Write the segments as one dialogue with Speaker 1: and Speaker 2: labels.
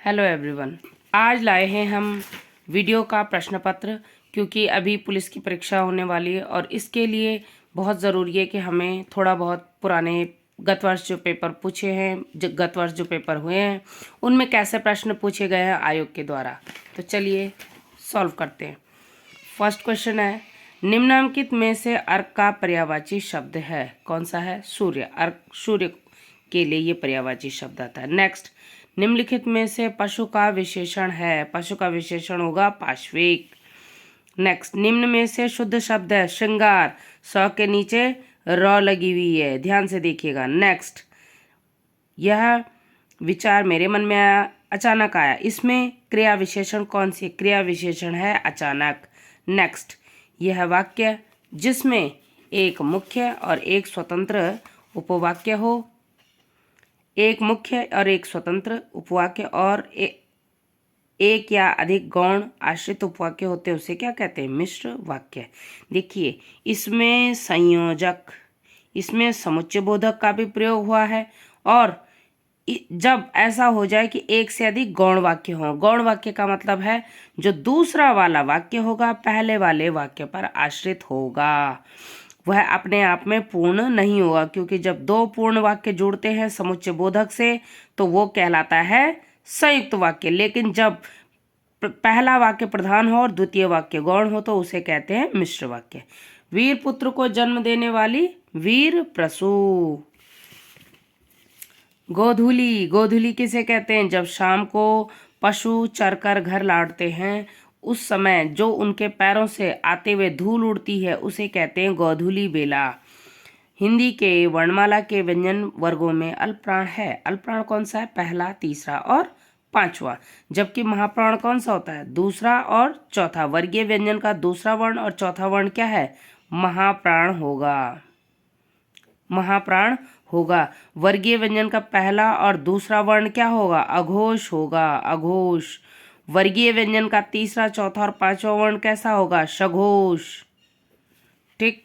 Speaker 1: Hello everyone. आज लाए हैं हम वीडियो का प्रश्न पत्र, क्योंकि अभी पुलिस की परीक्षा होने वाली है और इसके लिए बहुत ज़रूरी है कि हमें थोड़ा बहुत पुराने गत वर्ष जो पेपर पूछे हैं, गत वर्ष जो पेपर हुए हैं उनमें कैसे प्रश्न पूछे गए हैं आयोग के द्वारा। तो चलिए सॉल्व करते हैं। फर्स्ट क्वेश्चन है, निम्नलिखित में से अर्क का पर्यायवाची शब्द है? कौन सा है? सूर्य। अर्क सूर्य के लिए ये पर्यायवाची शब्द आता है। नेक्स्ट, निम्नलिखित में से पशु का विशेषण है? पशु का विशेषण होगा पाश्विक। नेक्स्ट, निम्न में से शुद्ध शब्द है? श्रृंगार। स के नीचे र लगी हुई है, ध्यान से देखिएगा। नेक्स्ट, यह विचार मेरे मन में आया, अचानक आया। इसमें क्रिया विशेषण कौन सी? क्रिया विशेषण है अचानक। नेक्स्ट, यह वाक्य जिसमें एक मुख्य और एक स्वतंत्र उपवाक्य हो, एक मुख्य और एक स्वतंत्र उपवाक्य और एक या अधिक गौण आश्रित उपवाक्य होते हैं, उसे क्या कहते हैं? मिश्र वाक्य। देखिए, इसमें संयोजक, इसमें समुच्चय बोधक का भी प्रयोग हुआ है। और जब ऐसा हो जाए कि एक से अधिक गौण वाक्य हो, गौण वाक्य का मतलब है जो दूसरा वाला वाक्य होगा पहले वाले वाक्य पर आश्रित होगा, वह अपने आप में पूर्ण नहीं होगा, क्योंकि जब दो पूर्ण वाक्य जुड़ते हैं समुच्चय बोधक से तो वो कहलाता है संयुक्त वाक्य। लेकिन जब पहला वाक्य प्रधान हो और द्वितीय वाक्य गौण हो तो उसे कहते हैं मिश्र वाक्य। वीर पुत्र को जन्म देने वाली वीर प्रसू। गोधूली, गोधूली किसे कहते हैं? जब शाम को पशु चरकर घर लौटते हैं उस समय जो उनके पैरों से आते हुए धूल उड़ती है उसे कहते हैं गोधूली बेला। हिंदी के वर्णमाला के व्यंजन वर्गों में अल्पप्राण है। अल्पप्राण कौन सा है? पहला, तीसरा और पांचवा। जबकि महाप्राण कौन सा होता है? दूसरा और चौथा। वर्गीय व्यंजन का दूसरा वर्ण और चौथा वर्ण क्या है? महाप्राण होगा। महाप्राण होगा। वर्गीय व्यंजन का पहला और दूसरा वर्ण क्या होगा? अघोष होगा। अघोष। वर्गीय व्यंजन का तीसरा, चौथा और पांचवा वर्ण कैसा होगा? सघोष। ठीक।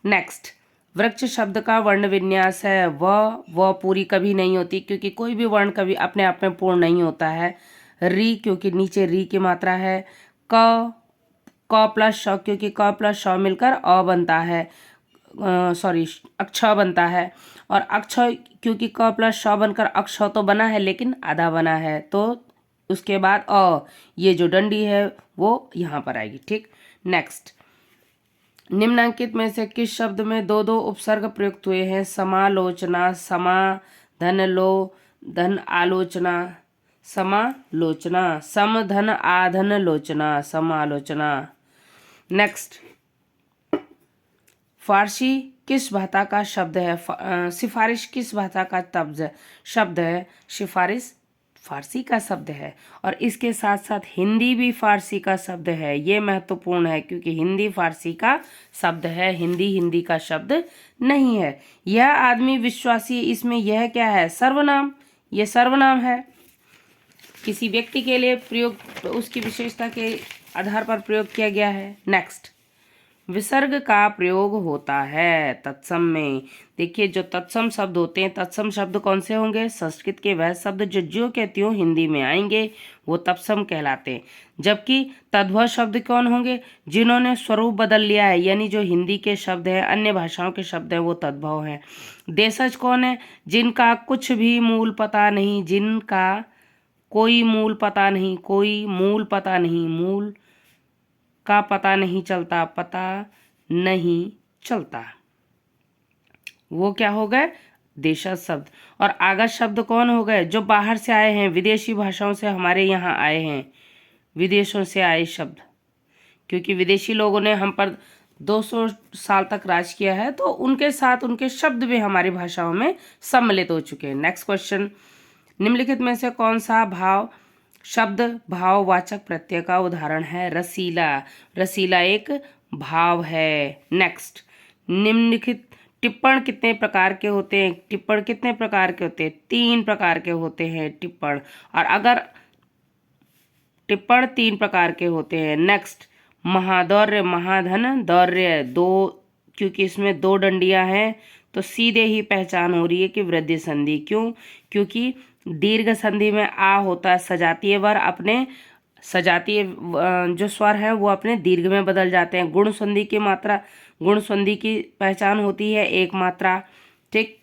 Speaker 1: नेक्स्ट, वृक्ष शब्द का वर्ण विन्यास है व पूरी कभी नहीं होती, क्योंकि कोई भी वर्ण कभी अपने आप में पूर्ण नहीं होता है। री, क्योंकि नीचे री की मात्रा है। क प्लस श, क्योंकि क प्लस श मिलकर अ बनता है, सॉरी अक्ष बनता है। और अक्ष, क्योंकि क प्लस श बनकर अक्ष तो बना है लेकिन आधा बना है, तो उसके बाद ये जो डंडी है वो यहाँ पर आएगी। ठीक। नेक्स्ट, निम्नांकित में से किस शब्द में दो दो उपसर्ग प्रयुक्त हुए हैं? समालोचना, समा धन लो धन आलोचना, समालोचना। सम धन आधन लोचना, समालोचना। नेक्स्ट, फारसी किस भाषा का शब्द है? सिफारिश किस भाषा का शब्द है? सिफारिश फारसी का शब्द है। और इसके साथ साथ हिंदी भी फारसी का शब्द है। ये महत्वपूर्ण है क्योंकि हिंदी फारसी का शब्द है, हिंदी का शब्द नहीं है। यह आदमी विश्वासी, इसमें यह क्या है? सर्वनाम। ये सर्वनाम है, किसी व्यक्ति के लिए प्रयोग, उसकी विशेषता के आधार पर प्रयोग किया गया है। नेक्स्ट, विसर्ग का प्रयोग होता है तत्सम में। देखिए, जो तत्सम शब्द होते हैं, तत्सम शब्द कौन से होंगे? संस्कृत के वह शब्द जो ज्यों के त्यों हिंदी में आएंगे वो तत्सम कहलाते हैं। जबकि तद्भव शब्द कौन होंगे? जिन्होंने स्वरूप बदल लिया है, यानी जो हिंदी के शब्द हैं, अन्य भाषाओं के शब्द हैं, वो तद्भव हैं। देशज कौन है? जिनका कुछ भी मूल पता नहीं, जिनका कोई मूल पता नहीं, कोई मूल पता नहीं, मूल का पता नहीं चलता, पता नहीं चलता, वो क्या हो गए? देशज शब्द। और आगत शब्द कौन हो गए? जो बाहर से आए हैं, विदेशी भाषाओं से हमारे यहाँ आए हैं, विदेशों से आए शब्द, क्योंकि विदेशी लोगों ने हम पर 200 साल तक राज किया है तो उनके साथ उनके शब्द भी हमारी भाषाओं में सम्मिलित हो चुके हैं। नेक्स्ट क्वेश्चन, निम्नलिखित में से कौन सा भाव शब्द भाववाचक प्रत्यय का उदाहरण है? रसीला। रसीला एक भाव है। नेक्स्ट, निम्नलिखित टिप्पण कितने प्रकार के होते हैं? टिप्पण कितने प्रकार के होते हैं? 3 प्रकार के होते हैं टिप्पण। और अगर टिप्पण 3 प्रकार के होते हैं। नेक्स्ट, महादौर्य, महाधन, दौर्य, दो, क्योंकि इसमें 2 डंडियां हैं तो सीधे ही पहचान हो रही है कि वृद्धि संधि। क्यों? क्योंकि दीर्घ संधि में आ होता है सजातीय वर, अपने सजातीय जो स्वर हैं वो अपने दीर्घ में बदल जाते हैं। गुण संधि की मात्रा, गुण संधि की पहचान होती है एक मात्रा, ठीक।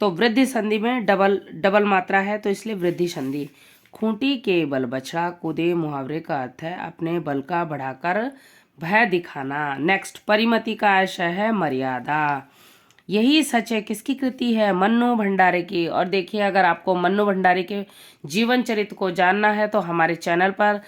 Speaker 1: तो वृद्धि संधि में डबल मात्रा है, तो इसलिए वृद्धि संधि। खूंटी के बल बछड़ा कूदे मुहावरे का अर्थ है अपने बल का बढ़ाकर भय दिखाना। नेक्स्ट, परिमति का आशय है मर्यादा। यही सच है किसकी कृति है? मन्नू भंडारे की। और देखिए, अगर आपको मन्नू भंडारे के जीवन चरित्र को जानना है तो हमारे चैनल पर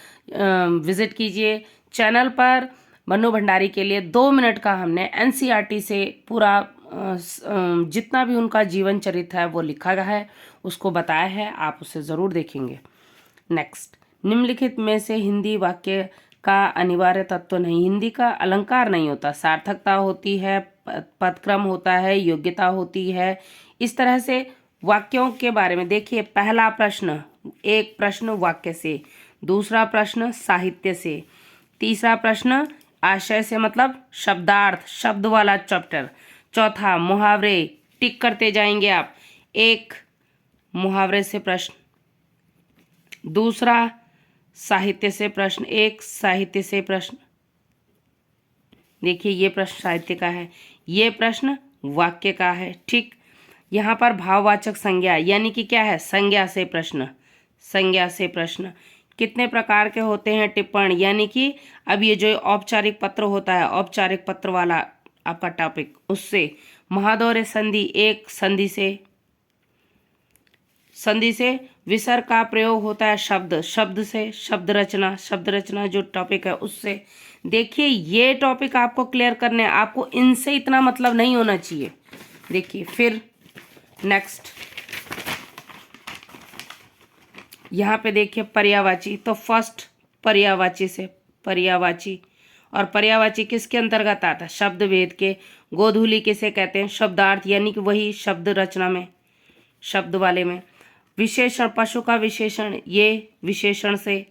Speaker 1: विजिट कीजिए। चैनल पर मन्नू भंडारी के लिए 2 मिनट का हमने एनसीईआरटी से पूरा जितना भी उनका जीवन चरित्र है वो लिखा गया है, उसको बताया है, आप उसे ज़रूर देखेंगे। नेक्स्ट, निम्नलिखित में से हिंदी वाक्य का अनिवार्य तत्व नहीं। हिंदी का अलंकार नहीं होता, सार्थकता होती है, पदक्रम होता है, योग्यता होती है। इस तरह से वाक्यों के बारे में देखिए। पहला प्रश्न, एक प्रश्न वाक्य से, दूसरा प्रश्न साहित्य से, तीसरा प्रश्न आशय से मतलब शब्दार्थ, शब्द वाला चैप्टर, चौथा मुहावरे, टिक करते जाएंगे आप। एक मुहावरे से प्रश्न, दूसरा साहित्य से प्रश्न, एक साहित्य से प्रश्न। देखिए, ये प्रश्न साहित्य का है, ये प्रश्न वाक्य का है, ठीक। यहाँ पर भाववाचक संज्ञा यानी कि क्या है? संज्ञा से प्रश्न, संज्ञा से प्रश्न। कितने प्रकार के होते हैं टिप्पण, यानी कि अब ये जो औपचारिक पत्र होता है, औपचारिक पत्र वाला आपका टॉपिक, उससे। महादौर्य संधि, एक संधि से, संधि से। विसर्ग का प्रयोग होता है शब्द, शब्द से। शब्द रचना, शब्द रचना जो टॉपिक है उससे। देखिए, ये टॉपिक आपको क्लियर करने हैं, आपको इनसे इतना मतलब नहीं होना चाहिए। देखिए फिर नेक्स्ट, यहाँ पे देखिए पर्यायवाची, तो फर्स्ट पर्यायवाची से, पर्यायवाची। और पर्यायवाची किसके अंतर्गत आता है? शब्द भेद के। गोधूली किसे कहते हैं? शब्दार्थ, यानी कि वही शब्द रचना में, शब्द वाले में। विशेषण, पशु का विशेषण, ये विशेषण से,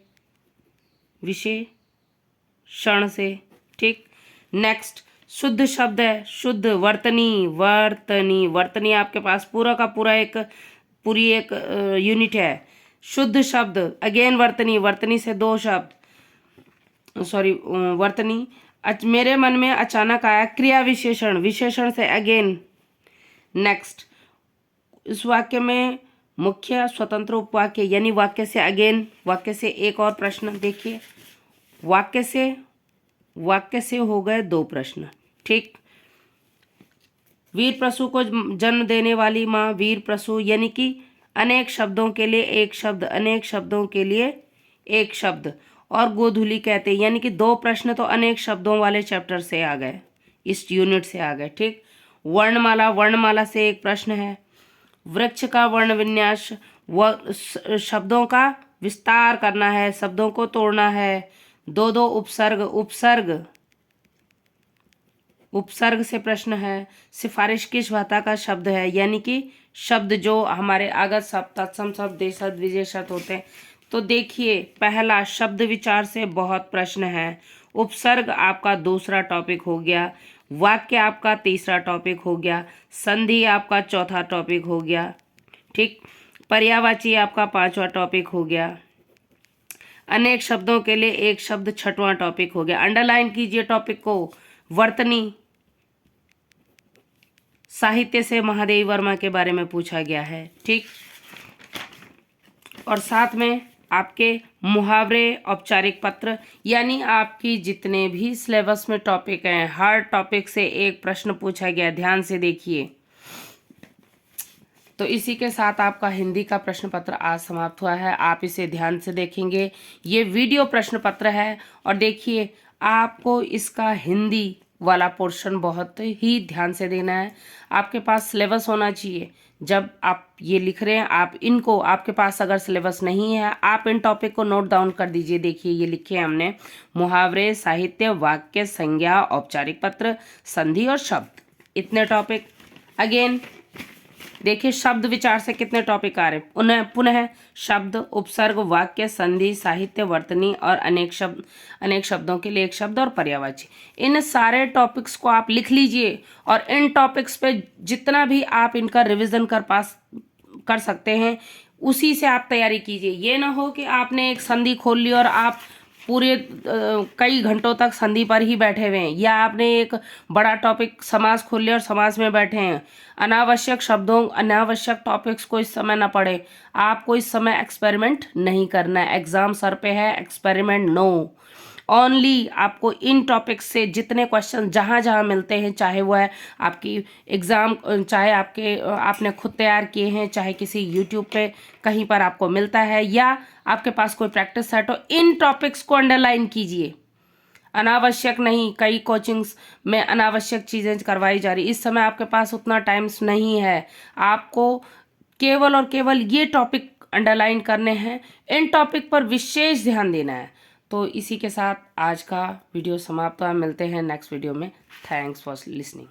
Speaker 1: विशेषण से, ठीक। नेक्स्ट, शुद्ध शब्द है, शुद्ध। वर्तनी, वर्तनी, वर्तनी आपके पास पूरा का पूरा एक पूरी एक यूनिट है। शुद्ध शब्द, अगेन वर्तनी, वर्तनी से 2 शब्द, सॉरी वर्तनी। मेरे मन में अचानक आया क्रिया विशेषण, विशेषण से अगेन। नेक्स्ट, इस वाक्य में मुख्य स्वतंत्र उपवाक्य, यानी वाक्य से अगेन, वाक्य से एक और प्रश्न। देखिए, वाक्य से हो गए 2 प्रश्न, ठीक। वीर प्रसू को जन्म देने वाली माँ, वीर प्रसू, यानी कि अनेक शब्दों के लिए एक शब्द, अनेक शब्दों के लिए एक शब्द। और गोधूली कहते हैं, यानी कि 2 प्रश्न तो अनेक शब्दों वाले चैप्टर से आ गए, इस यूनिट से आ गए, ठीक। वर्णमाला, वर्णमाला से एक प्रश्न है। वृक्ष का वर्ण विन्यास, शब्दों का विस्तार करना है, शब्दों को तोड़ना है। 2 उपसर्ग, उपसर्ग, उपसर्ग से प्रश्न है। सिफारिश किस भाषा का शब्द है, यानी कि शब्द जो हमारे आगत शब्द, तत्सम शब्द, देशज, विशेषण होते हैं। तो देखिए, पहला शब्द विचार से बहुत प्रश्न है। उपसर्ग आपका दूसरा टॉपिक हो गया, वाक्य आपका तीसरा टॉपिक हो गया, संधि आपका चौथा टॉपिक हो गया, ठीक। पर्यायवाची आपका 5वां टॉपिक हो गया। अनेक शब्दों के लिए एक शब्द 6वां टॉपिक हो गया। अंडरलाइन कीजिए टॉपिक को। वर्तनी, साहित्य से महादेवी वर्मा के बारे में पूछा गया है, ठीक। और साथ में आपके मुहावरे, औपचारिक पत्र, यानी आपकी जितने भी सिलेबस में टॉपिक हैं, हर टॉपिक से एक प्रश्न पूछा गया। ध्यान से देखिए। तो इसी के साथ आपका हिंदी का प्रश्न पत्र आज समाप्त हुआ है। आप इसे ध्यान से देखेंगे, ये वीडियो प्रश्न पत्र है। और देखिए, आपको इसका हिंदी वाला पोर्शन बहुत ही ध्यान से देना है। आपके पास सिलेबस होना चाहिए। जब आप ये लिख रहे हैं, आप इनको, आपके पास अगर सिलेबस नहीं है, आप इन टॉपिक को नोट डाउन कर दीजिए। देखिए, ये लिखे हैं हमने, मुहावरे, साहित्य, वाक्य, संज्ञा, औपचारिक पत्र, संधि और शब्द, इतने टॉपिक। अगेन देखिए, शब्द विचार से कितने टॉपिक आ रहे हैं। पुनः शब्द, उपसर्ग, वाक्य, संधि, साहित्य, वर्तनी और अनेक शब्द, अनेक शब्दों के लिए एक शब्द और पर्यायवाची। इन सारे टॉपिक्स को आप लिख लीजिए और इन टॉपिक्स पे जितना भी आप इनका रिवीजन कर सकते हैं, उसी से आप तैयारी कीजिए। ये ना हो कि आपने एक संधि खोल ली और आप पूरे कई घंटों तक संधि पर ही बैठे हुए हैं, या आपने एक बड़ा टॉपिक समास खोल लिया और समास में बैठे हैं। अनावश्यक शब्दों, अनावश्यक टॉपिक्स को इस समय ना पढ़े। आपको इस समय एक्सपेरिमेंट नहीं करना है, एग्जाम सर पे है, एक्सपेरिमेंट नो। ओनली आपको इन टॉपिक्स से जितने क्वेश्चन जहाँ जहाँ मिलते हैं, चाहे वो है आपकी एग्ज़ाम, चाहे आपने खुद तैयार किए हैं, चाहे किसी यूट्यूब पे कहीं पर आपको मिलता है, या आपके पास कोई प्रैक्टिस सेट हो, इन टॉपिक्स को अंडरलाइन कीजिए। अनावश्यक नहीं, कई कोचिंग्स में अनावश्यक चीज़ें करवाई जा रही। इस समय आपके पास उतना टाइम्स नहीं है, आपको केवल और केवल ये टॉपिक अंडरलाइन करने हैं, इन टॉपिक पर विशेष ध्यान देना है। तो इसी के साथ आज का वीडियो समाप्त हुआ। मिलते हैं नेक्स्ट वीडियो में। Thanks for listening.